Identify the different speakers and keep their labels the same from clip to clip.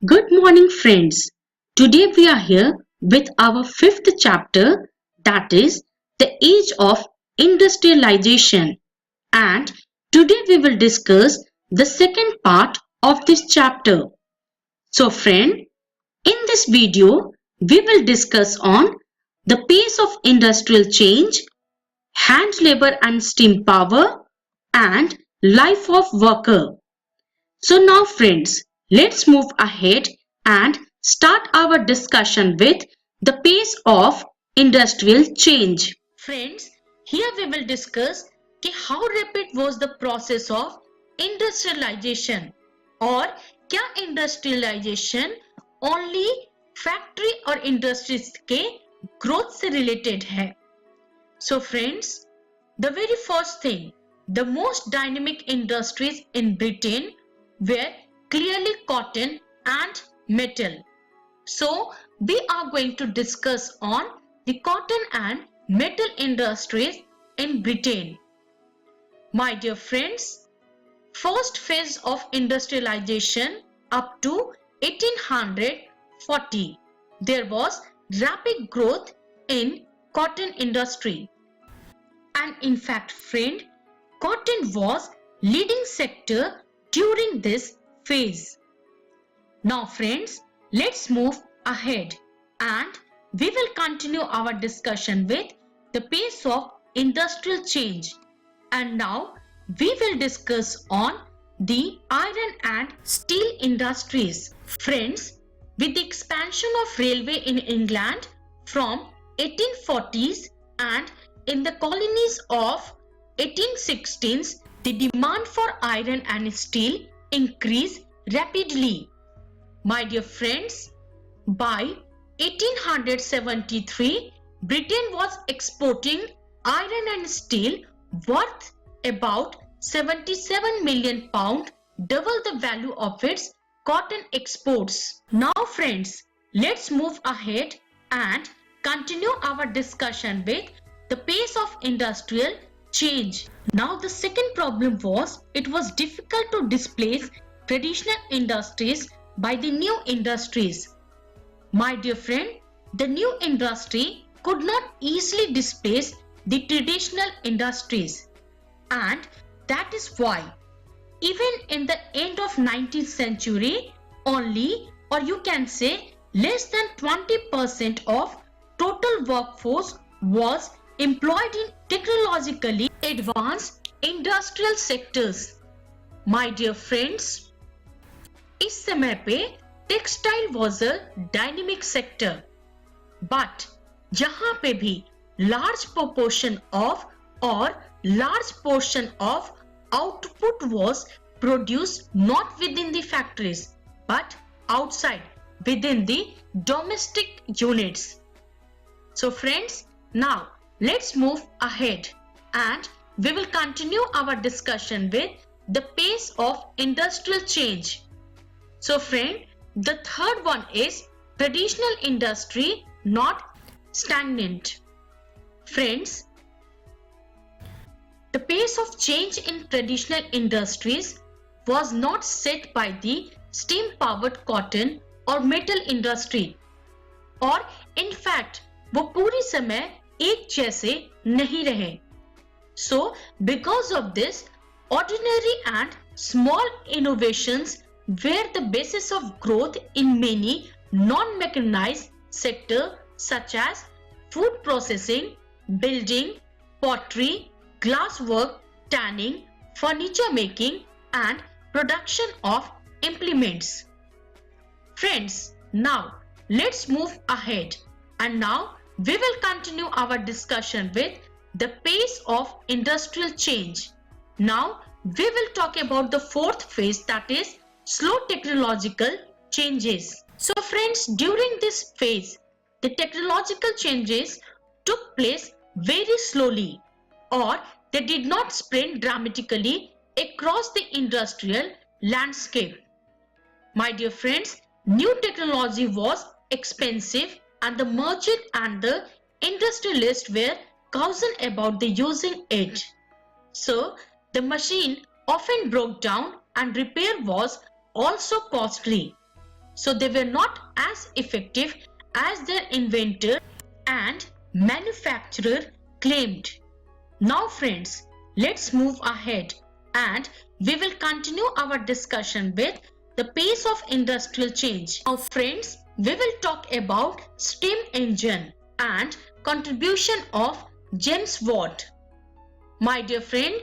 Speaker 1: Good morning, friends. Today we are here with our fifth chapter, that is the Age of Industrialization. And today we will discuss the second part of this chapter. So, friend, in this video, we will discuss on the pace of industrial change, hand labor and steam power, and life of worker. So now friends, let's move ahead and start our discussion with the pace of industrial change. Friends, here we will discuss how rapid was the process of industrialization और क्या industrialization only factory और industries के growth से related है. So friends, the very first thing, the most dynamic industries in Britain were clearly cotton and metal. So we are going to discuss on the cotton and metal industries in Britain. My dear friends, first phase of industrialization up to 1840, there was rapid growth in cotton industry. And in fact, friend, cotton was leading sector during this phase. Now friends, let's move ahead and we will continue our discussion with the pace of industrial change. And now we will discuss on the iron and steel industries. Friends, with the expansion of railway in England from 1840s and in the colonies of 1816s, the demand for iron and steel increased rapidly. My dear friends, by 1873, Britain was exporting iron and steel worth about 77 million pounds, double the value of its cotton exports. Now friends, let's move ahead and continue our discussion with the pace of industrial change. Now the second problem was it was difficult to displace traditional industries by the new industries. My dear friend, the new industry could not easily displace the traditional industries, and that is why even in the end of 19th century only, or you can say less than 20% of total workforce was employed in technologically advanced industrial sectors. My dear friends, इस समय पे textile was a dynamic sector, but जहां पे भी large proportion of output was produced not within the factories but outside within the domestic units. So friends, now let's move ahead and we will continue our discussion with the pace of industrial change. So friend, the third one is traditional industry not stagnant. Friends, the pace of change in traditional industries was not set by the steam powered cotton or metal industry, और in fact वो पूरी समय एक जैसे नहीं रहे. So because of this, ordinary and small innovations were the basis of growth in many non-mechanized sectors such as food processing, building, pottery, glasswork, tanning, furniture making, and production of implements. Friends, now let's move ahead and now we will continue our discussion with the pace of industrial change. Now we will talk about the fourth phase, that is slow technological changes. So friends, during this phase, the technological changes took place very slowly, or they did not spread dramatically across the industrial landscape. My dear friends, new technology was expensive and the merchant and the industrialists were cautious about the using it. So the machine often broke down and repair was also costly. so they were not as effective as their inventor and manufacturer claimed. Now friends, let's move ahead and we will continue our discussion with the pace of industrial change. Now friends, we will talk about steam engine and contribution of James Watt. My dear friend,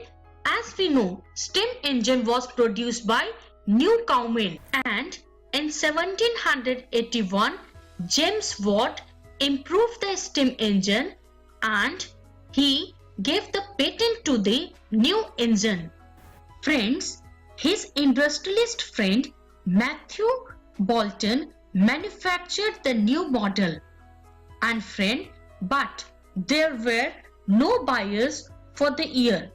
Speaker 1: as we know, steam engine was produced by Newcomen, and in 1781 James Watt improved the steam engine and he gave the patent to the new engine. Friends, his industrialist friend Matthew Boulton manufactured the new model. And friend, but there were no buyers for the year.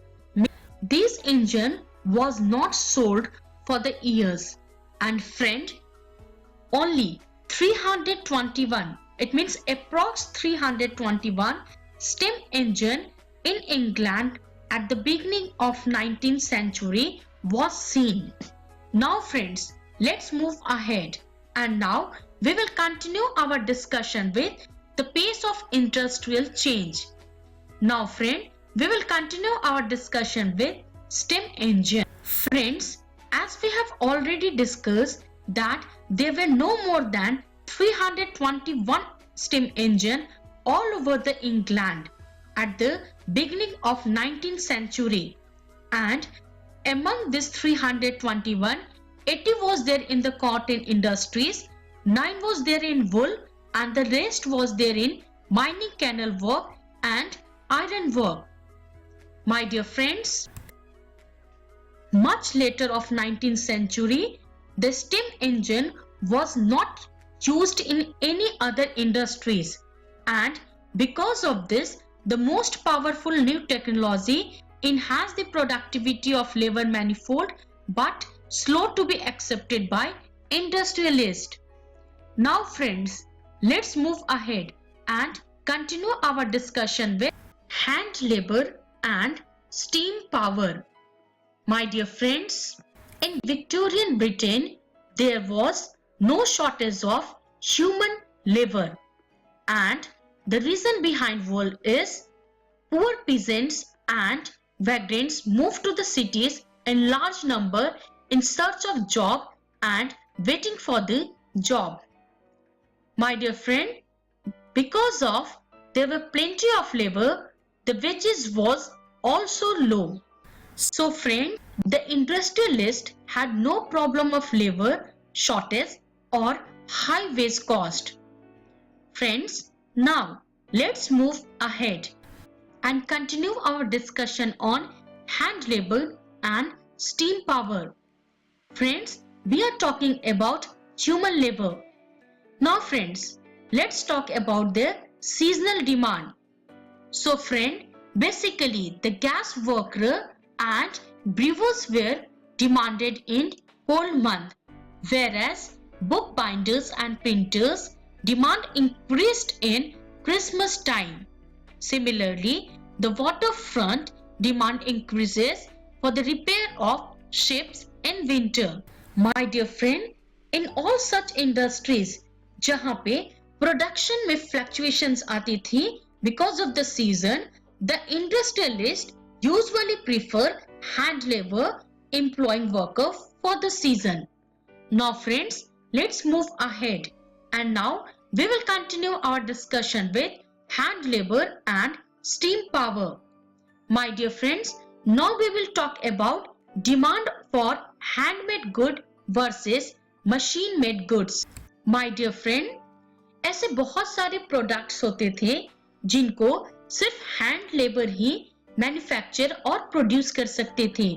Speaker 1: This engine was not sold for the years. And friend, only 321, it means approx 321 steam engine in England at the beginning of 19th century was seen. Now friends, let's move ahead and now we will continue our discussion with the pace of industrial change. Now friend, we will continue our discussion with steam engine. Friends, as we have already discussed that there were no more than 321 steam engine all over the England at the beginning of 19th century, and among this 321, 80 was there in the cotton industries, 9 was there in wool, and the rest was there in mining, canal work and iron work. My dear friends, much later of 19th century, the steam engine was not used in any other industries, and because of this, the most powerful new technology enhanced the productivity of labor manifold but slow to be accepted by industrialists. Now friends, let's move ahead and continue our discussion with hand labor and steam power. My dear friends, in Victorian Britain, there was no shortage of human labor, and the reason behind war is poor peasants and vagrants moved to the cities in large number in search of job and waiting for the job. My dear friend, because of there were plenty of labor, the wages was also low. So friend, the industrialist had no problem of labor shortage or high wage cost. Friends, now let's move ahead and continue our discussion on hand labor and steam power. Friends, we are talking about human labor. Now friends, let's talk about the seasonal demand. So friend, basically the gas worker and brewers were demanded in cold month, whereas bookbinders and printers demand increased in Christmas time. Similarly, the waterfront demand increases for the repair of ships in winter. My dear friend, in all such industries जहाँ पे production में fluctuations आती थी because of the season, the industrialists usually prefer hand labor employing worker for the season. Now friends, let's move ahead and now we will continue our discussion with hand labor and steam power. My dear friends, now we will talk about demand for handmade good versus machine made goods. My dear friend, ऐसे बहुत सारे products होते थे जिनको सिर्फ hand labour ही manufacture और produce कर सकते थे.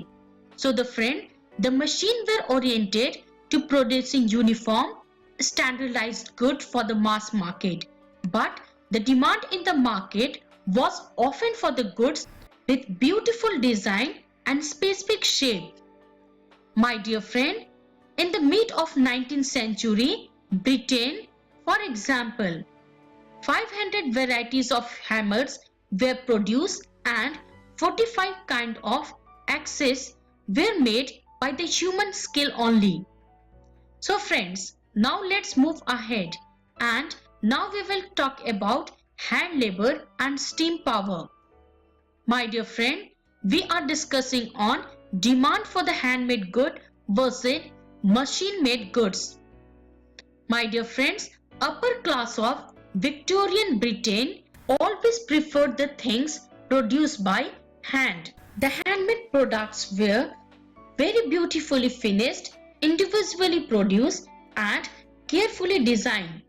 Speaker 1: So the friend, the machine were oriented to producing uniform, standardized good for the mass market. But the demand in the market was often for the goods with beautiful design and specific shape. My dear friend, in the mid of 19th century, Britain, for example, 500 varieties of hammers were produced and 45 kind of axes were made by the human skill only. So friends, Now let's move ahead, and now we will talk about hand labor and steam power. My dear friend, we are discussing on demand for the handmade good versus machine-made goods. My dear friends, upper class of Victorian Britain always preferred the things produced by hand. The handmade products were very beautifully finished, individually produced and carefully designed.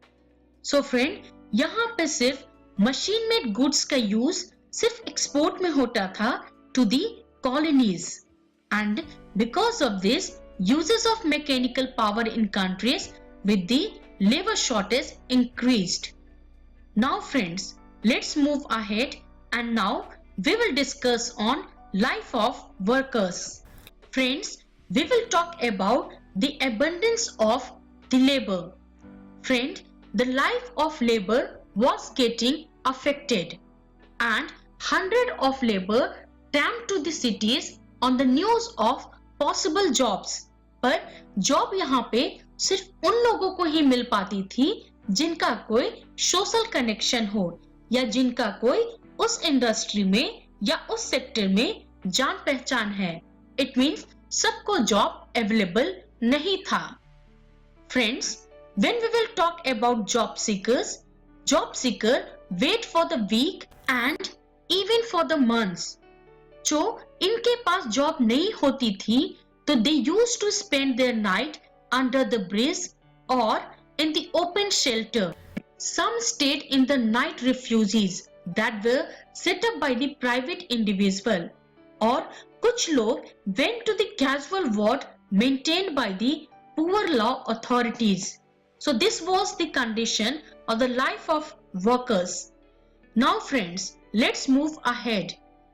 Speaker 1: So friend, यहाँ पे सिर्फ machine made goods का use सिर्फ export में होता था to the colonies, and because of this, uses of mechanical power in countries with the labor shortage increased. Now friends, let's move ahead, and now we will discuss on life of workers. Friends, we will talk about the abundance of the labor. Friend, the life of labor was getting affected, and hundreds of labor came to the cities on the news of possible jobs. पर job यहाँ पे सिर्फ उन लोगों को ही मिल पाती थी जिनका कोई सोशल कनेक्शन हो, या जिनका कोई उस इंडस्ट्री में या उस सेक्टर में जान पहचान है. इट मीन्स सबको जॉब अवेलेबल नहीं था. Friends, when we will talk about job seeker wait for the week and even for the months. जो इनके पास जॉब नहीं होती थी तो they used to spend their night under the bridge or in the open shelter. Some stayed in the night refuges that were set up by the private individual, और कुछ लोग went to the casual ward maintained by the poor law authorities. So this was the condition of the life of workers. Now friends, let's move ahead.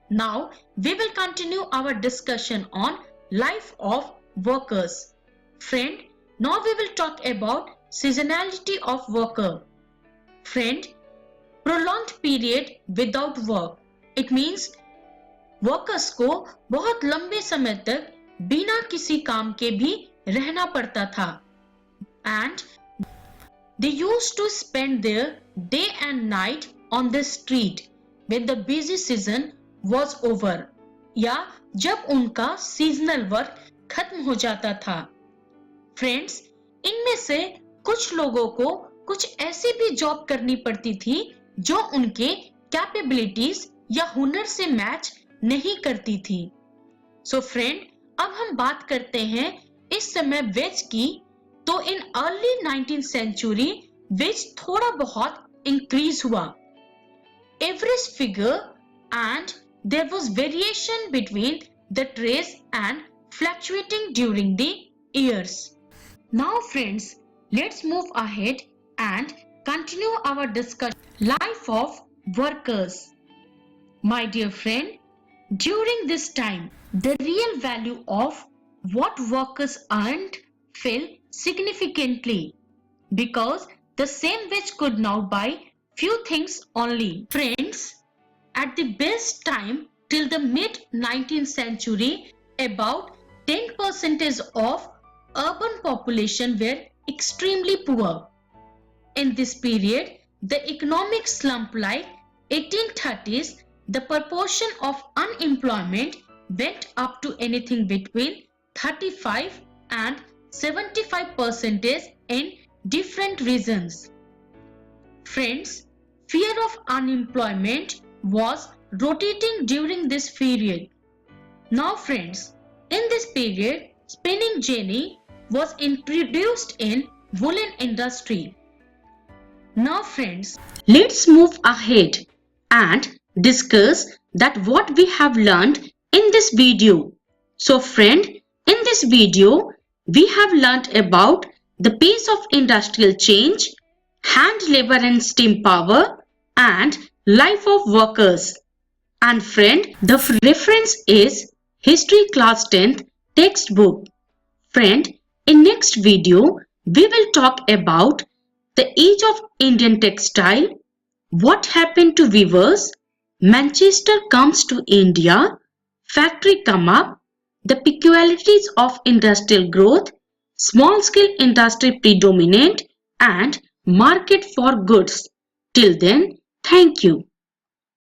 Speaker 1: Now we will continue our discussion on life of workers. Friend, now we will talk about seasonality of worker. Friend, prolonged period without work. It means workers को बहुत लंबे समय तक बिना किसी काम के भी रहना पड़ता था. And they used to spend their day and night on the street when the busy season was over, या जब उनका सीजनल वर्क खत्म हो जाता था. फ्रेंड्स, इनमें से कुछ लोगों को कुछ ऐसी भी जॉब करनी पड़ती थी जो उनके कैपेबिलिटीज या हुनर से मैच नहीं करती थी. सो फ्रेंड, अब हम बात करते हैं इस समय वेज की. तो in early 19th century veg थोड़ा बहुत इंक्रीज हुआ. Average figure and there was variation between the trades and fluctuating during the years. Now friends, let's move ahead and continue our discussion life of workers. My dear friend, during this time, the real value of what workers earned fell significantly because the same wage could now buy few things only. Friends, at the best time till the mid 19th century, about 10% of urban population were extremely poor. In this period, the economic slump like 1830s, the proportion of unemployment went up to anything between 35 and 75% in different regions. Friends, fear of unemployment was rotating during this period. Now friends, in this period, spinning jenny was introduced in woolen industry. Now friends, let's move ahead and discuss that what we have learned in this video. So friend, in this video we have learnt about the pace of industrial change, hand labor and steam power, and life of workers. And friend, the reference is History Class 10th textbook. Friend, in next video we will talk about the age of Indian textile, what happened to weavers, Manchester comes to India, factory come up, the peculiarities of industrial growth, small scale industry predominant and market for goods. Till then, thank you.